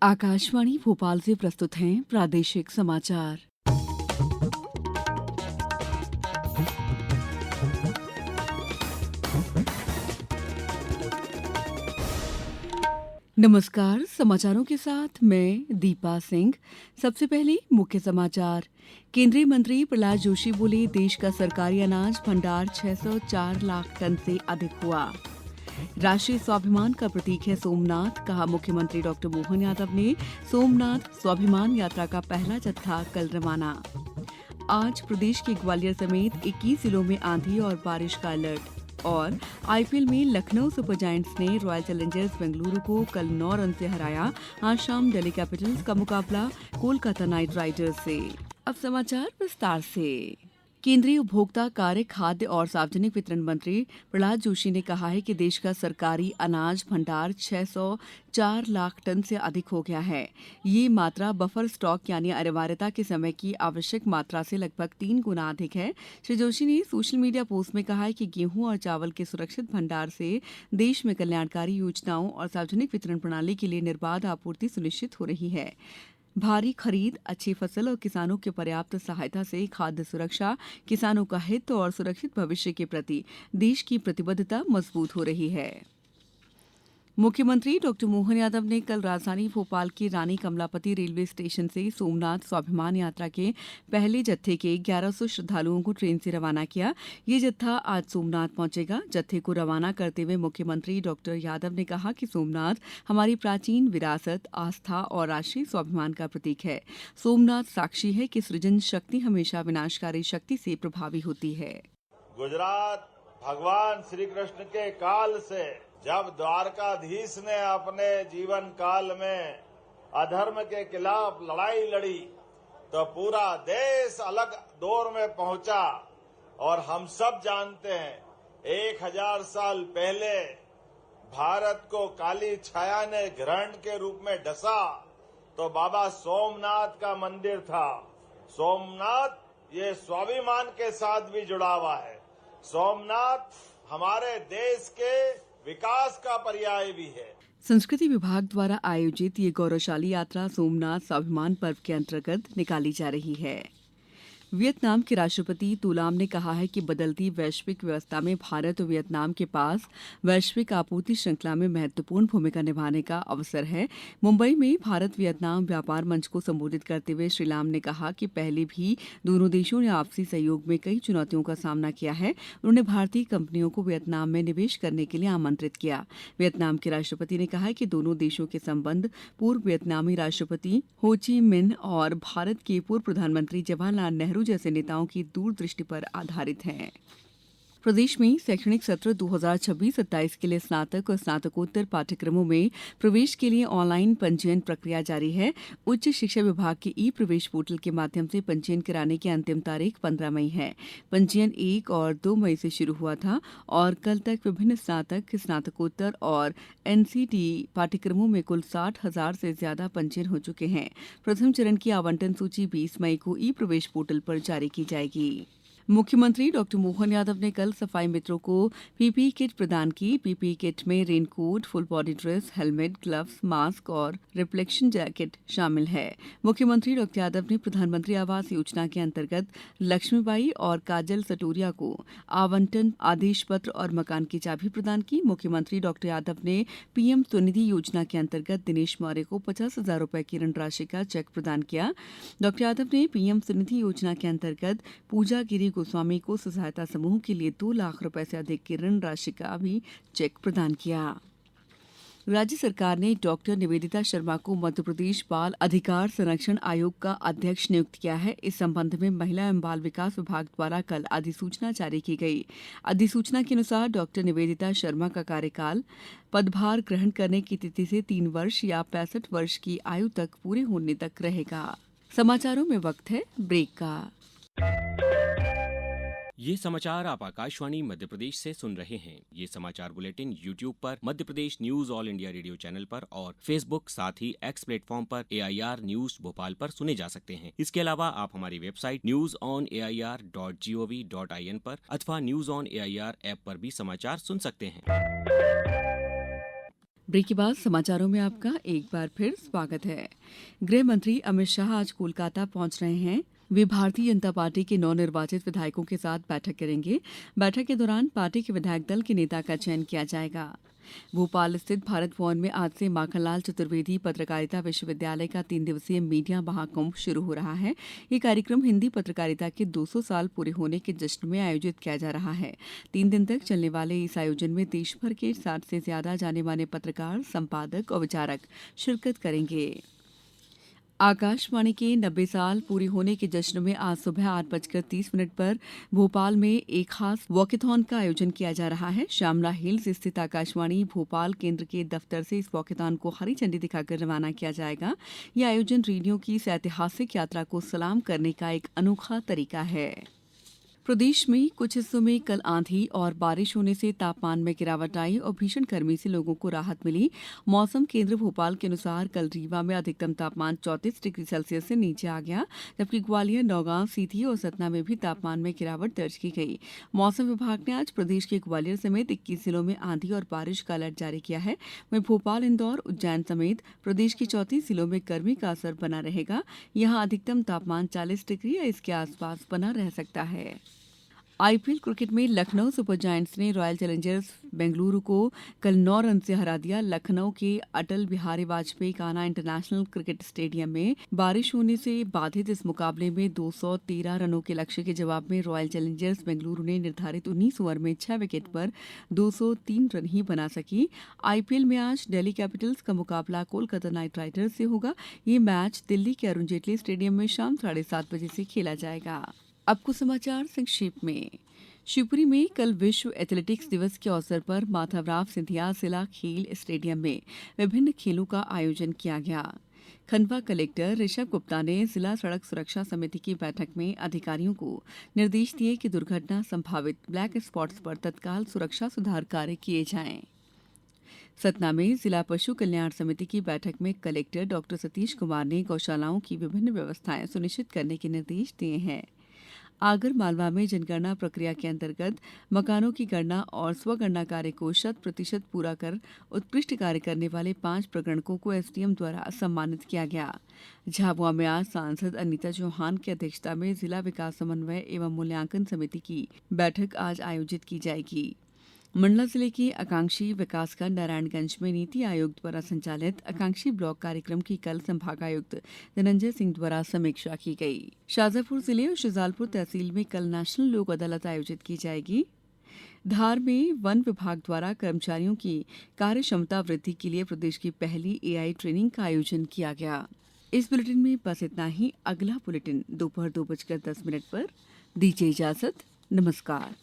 आकाशवाणी भोपाल से प्रस्तुत हैं प्रादेशिक समाचार। नमस्कार, समाचारों के साथ मैं दीपा सिंह। सबसे पहले मुख्य समाचार। केंद्रीय मंत्री प्रहलाद जोशी बोले, देश का सरकारी अनाज भंडार 604 लाख टन से अधिक हुआ। राष्ट्रीय स्वाभिमान का प्रतीक है सोमनाथ, कहा मुख्यमंत्री डॉक्टर मोहन यादव ने। सोमनाथ स्वाभिमान यात्रा का पहला जत्था कल रवाना। आज प्रदेश के ग्वालियर समेत 21 जिलों में आंधी और बारिश का अलर्ट। और आईपीएल में लखनऊ सुपर जायंट्स ने रॉयल चैलेंजर्स बेंगलुरु को कल 9 रन से हराया। आज शाम दिल्ली कैपिटल्स का मुकाबला कोलकाता नाइट राइडर्स से। अब समाचार विस्तार से। केंद्रीय उपभोक्ता कार्य, खाद्य और सार्वजनिक वितरण मंत्री प्रहलाद जोशी ने कहा है कि देश का सरकारी अनाज भंडार 604 लाख टन से अधिक हो गया है। ये मात्रा बफर स्टॉक यानी अनिवार्यता के समय की आवश्यक मात्रा से लगभग 3 गुना अधिक है। श्री जोशी ने सोशल मीडिया पोस्ट में कहा है कि गेहूं और चावल के सुरक्षित भंडार से देश में कल्याणकारी योजनाओं और सार्वजनिक वितरण प्रणाली के लिए निर्बाध आपूर्ति सुनिश्चित हो रही है। भारी खरीद, अच्छी फसल और किसानों की पर्याप्त सहायता से खाद्य सुरक्षा, किसानों का हित और सुरक्षित भविष्य के प्रति देश की प्रतिबद्धता मजबूत हो रही है। मुख्यमंत्री डॉक्टर मोहन यादव ने कल राजधानी भोपाल के रानी कमलापति रेलवे स्टेशन से सोमनाथ स्वाभिमान यात्रा के पहले जत्थे के 1100 श्रद्धालुओं को ट्रेन से रवाना किया। ये जत्था आज सोमनाथ पहुंचेगा। जत्थे को रवाना करते हुए मुख्यमंत्री डॉक्टर यादव ने कहा कि सोमनाथ हमारी प्राचीन विरासत, आस्था और राष्ट्रीय स्वाभिमान का प्रतीक है। सोमनाथ साक्षी है कि सृजन शक्ति हमेशा विनाशकारी शक्ति से प्रभावी होती है। गुजरात भगवान श्री कृष्ण के काल से जब द्वारकाधीश ने अपने जीवन काल में अधर्म के खिलाफ लड़ाई लड़ी तो पूरा देश अलग दौर में पहुंचा। और हम सब जानते हैं 1000 साल पहले भारत को काली छाया ने ग्रहण के रूप में डसा तो बाबा सोमनाथ का मंदिर था। सोमनाथ ये स्वाभिमान के साथ भी जुड़ा हुआ है। सोमनाथ हमारे देश के विकास का पर्याय भी है। संस्कृति विभाग द्वारा आयोजित ये गौरवशाली यात्रा सोमनाथ स्वाभिमान पर्व के अंतर्गत निकाली जा रही है। वियतनाम के राष्ट्रपति तुलाम ने कहा है कि बदलती वैश्विक व्यवस्था में भारत और वियतनाम के पास वैश्विक आपूर्ति श्रृंखला में महत्वपूर्ण भूमिका निभाने का अवसर है। मुंबई में भारत वियतनाम व्यापार मंच को संबोधित करते हुए श्री लाम ने कहा कि पहले भी दोनों देशों ने आपसी सहयोग में कई चुनौतियों का सामना किया है। उन्होंने भारतीय कंपनियों को वियतनाम में निवेश करने के लिए आमंत्रित किया। वियतनाम के राष्ट्रपति ने कहा कि दोनों देशों के संबंध पूर्व वियतनामी राष्ट्रपति हो ची मिन्ह और भारत के पूर्व प्रधानमंत्री जवाहरलाल नेहरू जैसे नेताओं की दूरदृष्टि पर आधारित हैं। प्रदेश में शैक्षणिक सत्र 2026-27 के लिए स्नातक और स्नातकोत्तर पाठ्यक्रमों में प्रवेश के लिए ऑनलाइन पंजीयन प्रक्रिया जारी है। उच्च शिक्षा विभाग के ई प्रवेश पोर्टल के माध्यम से पंजीयन कराने की अंतिम तारीख 15 मई है। पंजीयन 1 और 2 मई से शुरू हुआ था और कल तक विभिन्न स्नातक, स्नातकोत्तर और एनसीटी पाठ्यक्रमों में कुल 60,000 से ज्यादा पंजीयन हो चुके हैं। प्रथम चरण की आवंटन सूची 20 मई को ई प्रवेश पोर्टल पर जारी की जाएगी। मुख्यमंत्री डॉक्टर मोहन यादव ने कल सफाई मित्रों को पीपीई किट प्रदान की। पीपीई किट में raincoat, full body dress, helmet, gloves, mask और रिफ्लेक्शन जैकेट शामिल है। मुख्यमंत्री डॉक्टर यादव ने प्रधानमंत्री आवास योजना के अंतर्गत लक्ष्मीबाई और काजल सटोरिया को आवंटन आदेश पत्र और मकान की चाबी प्रदान की। मुख्यमंत्री डॉक्टर यादव ने पीएम स्वनिधि योजना के अंतर्गत दिनेश मौर्य को 50,000 रुपए की ऋण राशि का चेक प्रदान किया। डॉक्टर यादव ने पीएम स्वनिधि योजना के अंतर्गत पूजा गिरी गोस्वामी को सहायता समूह के लिए 2 लाख रुपए से अधिक की ऋण राशि का भी चेक प्रदान किया। राज्य सरकार ने डॉक्टर निवेदिता शर्मा को मध्य प्रदेश बाल अधिकार संरक्षण आयोग का अध्यक्ष नियुक्त किया है। इस संबंध में महिला एवं बाल विकास विभाग द्वारा कल अधिसूचना जारी की गई। अधिसूचना के अनुसार डॉक्टर निवेदिता शर्मा का कार्यकाल पदभार ग्रहण करने की तिथि से 3 वर्ष या 65 वर्ष की आयु तक पूरे होने तक रहेगा। समाचारों में वक्त है ब्रेक का। ये समाचार आप आकाशवाणी मध्य प्रदेश से सुन रहे हैं। ये समाचार बुलेटिन YouTube पर Madhya Pradesh news All India Radio channel पर और Facebook साथ ही X प्लेटफॉर्म पर AIR न्यूज भोपाल पर सुने जा सकते हैं। इसके अलावा आप हमारी वेबसाइट newsonair.gov.in पर अथवा न्यूज ऑन AIR ऐप पर भी समाचार सुन सकते हैं। ब्रेक के बाद समाचारों में आपका एक बार फिर स्वागत है। गृह मंत्री अमित शाह आज कोलकाता पहुंच रहे हैं। वे भारतीय जनता पार्टी के नवनिर्वाचित विधायकों के साथ बैठक करेंगे। बैठक के दौरान पार्टी के विधायक दल के नेता का चयन किया जाएगा। भोपाल स्थित भारत भवन में आज से माखनलाल चतुर्वेदी पत्रकारिता विश्वविद्यालय का 3 दिवसीय मीडिया महाकुंभ शुरू हो रहा है। ये कार्यक्रम हिंदी पत्रकारिता के 200 साल पूरे होने के जश्न में आयोजित किया जा रहा है। 3 दिन तक चलने वाले इस आयोजन में देश भर के 60 से ज्यादा जाने माने पत्रकार, संपादक और विचारक शिरकत करेंगे। आकाशवाणी के 90 साल पूरे होने के जश्न में आज सुबह 8:30 पर भोपाल में एक खास वॉकेथॉन का आयोजन किया जा रहा है। श्यामला हिल्स स्थित आकाशवाणी भोपाल केंद्र के दफ्तर से इस वॉकेथॉन को हरी झंडी दिखाकर रवाना किया जाएगा। यह आयोजन रेडियो की इस ऐतिहासिक यात्रा को सलाम करने का एक अनोखा तरीका है। प्रदेश में कुछ हिस्सों में कल आंधी और बारिश होने से तापमान में गिरावट आई और भीषण गर्मी से लोगों को राहत मिली। मौसम केंद्र भोपाल के अनुसार कल रीवा में अधिकतम तापमान 34 डिग्री सेल्सियस से नीचे आ गया, जबकि ग्वालियर, नौगांव, सीधी और सतना में भी तापमान में गिरावट दर्ज की गई। मौसम विभाग ने आज प्रदेश के ग्वालियर समेत 21 जिलों में आंधी और बारिश का अलर्ट जारी किया है। वहीं भोपाल, इंदौर, उज्जैन समेत प्रदेश के 34 जिलों में गर्मी का असर बना रहेगा। यहाँ अधिकतम तापमान 40 डिग्री या इसके आसपास बना रह सकता है। आईपीएल क्रिकेट में लखनऊ सुपर जायंट्स ने रॉयल चैलेंजर्स बेंगलुरु को कल 9 रन से हरा दिया। लखनऊ के Atal Bihari Vajpayee Kanha international cricket stadium में बारिश होने से बाधित इस मुकाबले में 213 रनों के लक्ष्य के जवाब में रॉयल चैलेंजर्स बेंगलुरु ने निर्धारित 19 ओवर में 6 विकेट पर 203 रन ही बना सकी। आईपीएल में आज दिल्ली कैपिटल्स का मुकाबला कोलकाता नाइट राइडर्स से होगा। ये मैच दिल्ली के अरुण जेटली स्टेडियम में शाम 7:30 बजे से खेला जाएगा। अब कुछ समाचार संक्षेप में। शिवपुरी में कल विश्व एथलेटिक्स दिवस के अवसर पर माधवराव सिंधिया जिला खेल स्टेडियम में विभिन्न खेलों का आयोजन किया गया। खंडवा कलेक्टर ऋषभ गुप्ता ने जिला सड़क सुरक्षा समिति की बैठक में अधिकारियों को निर्देश दिए कि दुर्घटना संभावित ब्लैक स्पॉट्स पर तत्काल सुरक्षा सुधार कार्य किए जाएं। सतना में जिला पशु कल्याण समिति की बैठक में कलेक्टर डॉक्टर सतीश कुमार ने गौशालाओं की विभिन्न व्यवस्थाएं सुनिश्चित करने के निर्देश दिए हैं। आगर मालवा में जनगणना प्रक्रिया के अंतर्गत मकानों की गणना और स्वगणना कार्य को 100% पूरा कर उत्कृष्ट कार्य करने वाले 5 प्रगणकों को एसडीएम द्वारा सम्मानित किया गया। झाबुआ में आज सांसद अनीता चौहान की अध्यक्षता में जिला विकास समन्वय एवं मूल्यांकन समिति की बैठक आज आयोजित की जाएगी। मंडला जिले के आकांक्षी विकासखंड नारायणगंज में नीति आयोग द्वारा संचालित आकांक्षी ब्लॉक कार्यक्रम की कल संभागायुक्त धनंजय सिंह द्वारा समीक्षा की गई। शाजापुर जिले और शुजालपुर तहसील में कल नेशनल लोक अदालत आयोजित की जाएगी। धार में वन विभाग द्वारा कर्मचारियों की कार्य क्षमता वृद्धि के लिए प्रदेश की पहली एआई ट्रेनिंग का आयोजन किया गया। इस बुलेटिन में बस इतना ही। अगला बुलेटिन दोपहर 2:10 पर। दीजिए इजाजत। नमस्कार।